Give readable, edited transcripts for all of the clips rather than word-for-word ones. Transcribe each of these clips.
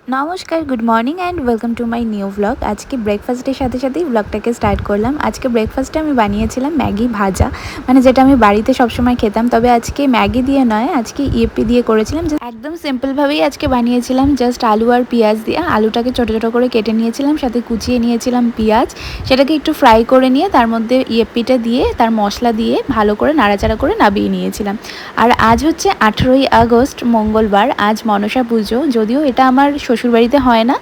নমস্কার, good morning and welcome to my new blog. আজকে ব্রেকফাস্টের সাথে সাথেই ব্লগটাকে স্টার্ট করলাম। আজকে ব্রেকফাস্টে আমি বানিয়েছিলাম ম্যাগি ভাজা, মানে যেটা আমি বাড়িতে সবসময় খেতাম। তবে আজকে ম্যাগি দিয়ে নয়, আজকে ইএপি দিয়ে করেছিলাম। একদম সিম্পলভাবেই আজকে বানিয়েছিলাম, জাস্ট আলু আর পেঁয়াজ দিয়ে। আলুটাকে ছোটো ছোটো করে কেটে নিয়েছিলাম, সাথে কুচিয়ে নিয়েছিলাম পেঁয়াজ। সেটাকে একটু ফ্রাই করে নিয়ে তার মধ্যে ইএপিটা দিয়ে তার মশলা দিয়ে ভালো করে নাড়াচাড়া করে নামিয়ে নিয়েছিলাম। আর আজ হচ্ছে 18ই আগস্ট, মঙ্গলবার। আজ মনসা পুজো, যদিও এটা আমার শ্বশুরবাড়িতে হয় না,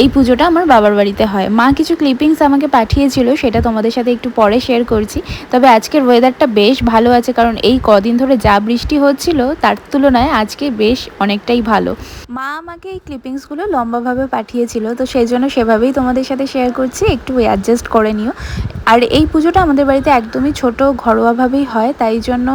এই পুজোটা আমার বাবার বাড়িতে হয়। মা কিছু ক্লিপিংস আমাকে পাঠিয়েছিল, সেটা তোমাদের সাথে একটু পরে শেয়ার করছি। তবে আজকের ওয়েদারটা বেশ ভালো আছে, কারণ এই কদিন ধরে যা বৃষ্টি হচ্ছিল তার তুলনায় আজকে বেশ অনেকটাই ভালো। মা আমাকে এই ক্লিপিংসগুলো লম্বাভাবে পাঠিয়েছিল, তো সেই জন্য সেভাবেই তোমাদের সাথে শেয়ার করছি, একটু অ্যাডজাস্ট করে নিও। আর এই পুজোটা আমাদের বাড়িতে একদমই ছোট ঘরোয়াভাবেই হয়, তাই জন্য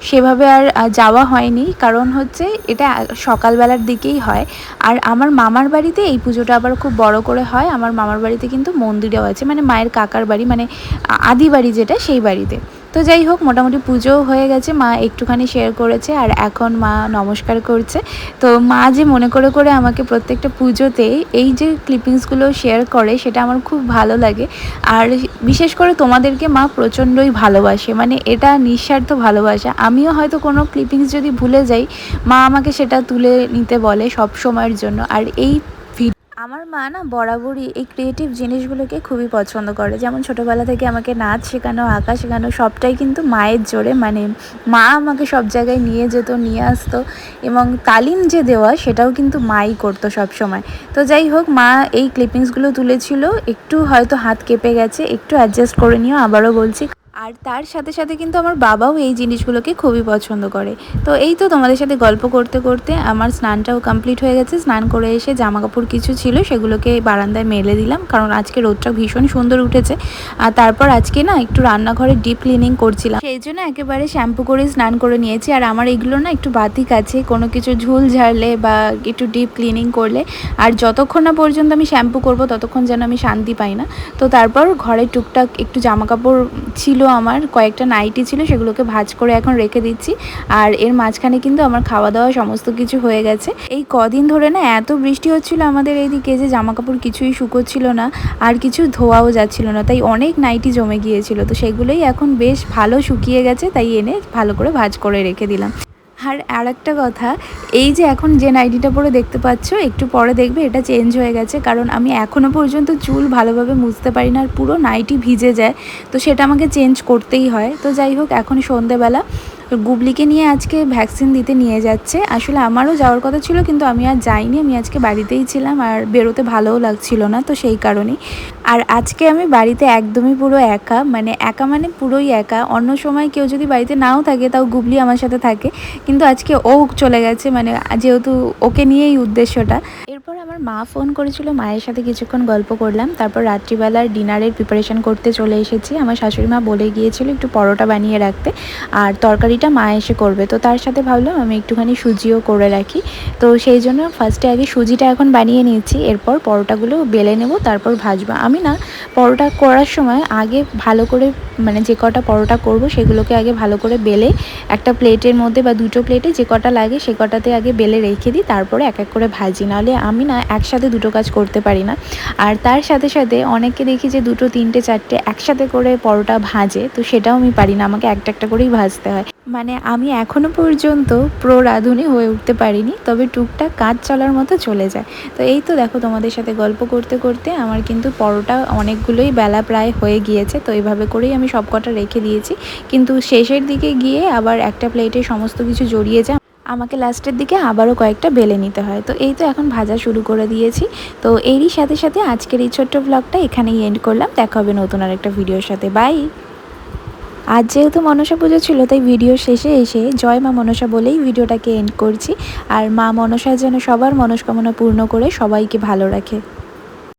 সেভাবে আর যাওয়া হয়নি, কারণ হচ্ছে এটা সকালবেলার দিকেই হয়। আর আমার মামার বাড়িতে এই পুজোটা আবার খুব বড় করে হয়। আমার মামার বাড়িতে কিন্তু মন্দিরেও আছে, মানে মায়ের কাকার বাড়ি, মানে আদি বাড়ি যেটা, সেই বাড়িতে। তো যাই হোক, মোটামুটি পুজোও হয়ে গেছে, মা একটুখানি শেয়ার করেছে আর এখন মা নমস্কার করছে। তো মা যে মনে করে করে আমাকে প্রত্যেকটা পুজোতে এই যে ক্লিপিংসগুলো শেয়ার করে, সেটা আমার খুব ভালো লাগে। আর বিশেষ করে তোমাদেরকে মা প্রচণ্ডই ভালোবাসে, মানে এটা নিঃস্বার্থ ভালোবাসা। আমিও হয়তো কোনো ক্লিপিংস যদি ভুলে যাই, মা আমাকে সেটা তুলে নিতে বলে সব সময়ের জন্য। আর এই আমার মা না বরাবরই এই ক্রিয়েটিভ জিনিসগুলোকে খুবই পছন্দ করে। যেমন ছোটোবেলা থেকে আমাকে নাচ শেখানো, আঁকা শেখানো, সবটাই কিন্তু মায়ের জোরে, মানে মা আমাকে সব জায়গায় নিয়ে যেত, নিয়ে আসতো, এবং তালিম যে দেওয়া সেটাও কিন্তু মাই করতো সব সময়। তো যাই হোক, মা এই ক্লিপিংসগুলো তুলেছিল, একটু হয়তো হাত কেঁপে গেছে, একটু অ্যাডজাস্ট করে নিও, আবারও বলছি। আর তার সাথে সাথে কিন্তু আমার বাবাও এই জিনিসগুলোকে খুবই পছন্দ করে। তো এই তো তোমাদের সাথে গল্প করতে করতে আমার স্নানটাও কমপ্লিট হয়ে গেছে। স্নান করে এসে জামাকাপড় কিছু ছিল সেগুলোকে বারান্দায় মেলে দিলাম, কারণ আজকে রোদটা ভীষণ সুন্দর উঠেছে। আর তারপর আজকে না একটু রান্নাঘরে ডিপ ক্লিনিং করছিলাম, সেই জন্য একেবারে শ্যাম্পু করে স্নান করে নিয়েছি। আর আমার এগুলো না একটু বাতিক আছে, কোনো কিছু ঝুল ঝাড়লে বা একটু ডিপ ক্লিনিং করলে, আর যতক্ষণ না পর্যন্ত আমি শ্যাম্পু করব ততক্ষণ যেন আমি শান্তি পাই না। তো তারপর ঘরে টুকটাক একটু জামাকাপড় ছিল, আমার কয়েকটা নাইটি ছিল, সেগুলোকে ভাঁজ করে এখন রেখে দিচ্ছি। আর এর মাঝখানে কিন্তু আমার খাওয়া দাওয়া সমস্ত কিছু হয়ে গেছে। এই কদিন ধরে না এত বৃষ্টি হচ্ছিল আমাদের এইদিকে যে জামাকাপড় কিছুই শুকোচ্ছিল না, আর কিছু ধোয়াও যাচ্ছিল না, তাই অনেক নাইটি জমে গিয়েছিল। তো সেগুলোই এখন বেশ ভালো শুকিয়ে গেছে, তাই এনে ভালো করে ভাঁজ করে রেখে দিলাম। আর একটা কথা, এই যে এখন যে নাইটিটা পরে দেখতে পাচ্ছ, একটু পরে দেখবে এটা চেঞ্জ হয়ে গেছে, কারণ আমি এখনও পর্যন্ত চুল ভালোভাবে মুছতে পারি না, আর পুরো নাইটি ভিজে যায়, তো সেটা আমাকে চেঞ্জ করতেই হয়। তো যাই হোক, এখন সন্ধেবেলা গুবলিকে নিয়ে আজকে ভ্যাকসিন দিতে নিয়ে যাচ্ছে। আসলে আমারও যাওয়ার কথা ছিল, কিন্তু আমি আর যাইনি, আমি আজকে বাড়িতেই ছিলাম, আর বেরোতে ভালোও লাগছিল না, তো সেই কারণেই। আর আজকে আমি বাড়িতে একদমই পুরো একা, মানে একা মানে পুরোই একা। অন্য সময় কেউ যদি বাড়িতে নাও থাকে, তাও গুবলি আমার সাথে থাকে, কিন্তু আজকে ও চলে গেছে, মানে যেহেতু ওকে নিয়েই উদ্দেশ্যটা। এরপর আমার মা ফোন করেছিল, মায়ের সাথে কিছুক্ষণ গল্প করলাম, তারপর রাত্রিবেলার ডিনারের প্রিপারেশন করতে চলে এসেছি। আমার শাশুড়ি মা বলে গিয়েছিল একটু পরোটা বানিয়ে রাখতে, আর তরকারিটা মা এসে করবে। তো তার সাথে ভাবলাম আমি একটুখানি সুজিও করে রাখি, তো সেই জন্য ফার্স্টে আগে সুজিটা এখন বানিয়ে নিচ্ছি, এরপর পরোটাগুলো বেলে নেব, তারপর ভাজবো। আমি না পরোটা করার সময় আগে ভালো করে, মানে যে কটা পরোটা করব সেগুলোকে আগে ভালো করে বেলে একটা প্লেটের মধ্যে বা দুটো প্লেটে যে কটা লাগে সে কটাতে আগে বেলে রেখে দিই, তারপরে এক এক করে ভাজি। নাহলে আমি না একসাথে দুটো কাজ করতে পারি না। আর তার সাথে সাথে অনেককে দেখি যে দুটো তিনটে চারটে একসাথে করে পরোটা ভাজে, তো সেটাও আমি পারি না, আমাকে একটা একটা করেই ভাজতে হয়। মানে আমি এখনও পর্যন্ত প্রো রাঁধুনি হয়ে উঠতে পারিনি, তবে টুকটাক কাজ চলার মতো চলে যায়। তো এই তো দেখো, তোমাদের সাথে গল্প করতে করতে আমার কিন্তু পরোটা অনেকগুলোই বেলা প্রায় হয়ে গিয়েছে। তো এইভাবে করেই আমি সব কটা রেখে দিয়েছি, কিন্তু শেষের দিকে গিয়ে আবার একটা প্লেটে সমস্ত কিছু জড়িয়ে যায়, আমাকে লাস্টের দিকে আবারও কয়েকটা বেলে নিতে হয়। তো এই তো এখন ভাজা শুরু করে দিয়েছি। তো এরই সাথে সাথে আজকের এই ছোট্ট ব্লগটা এখানেই এন্ড করলাম। দেখা হবে নতুন আরেকটা ভিডিওর সাথে। বাই। আজ যেহেতু মনসা পুজো ছিল, তাই ভিডিওর শেষে এসে জয় মা মনসা বলেই ভিডিওটাকে এন্ড করছি। আর মা মনসা যেন সবার মনস্কামনা পূর্ণ করে সবাইকে ভালো রাখে।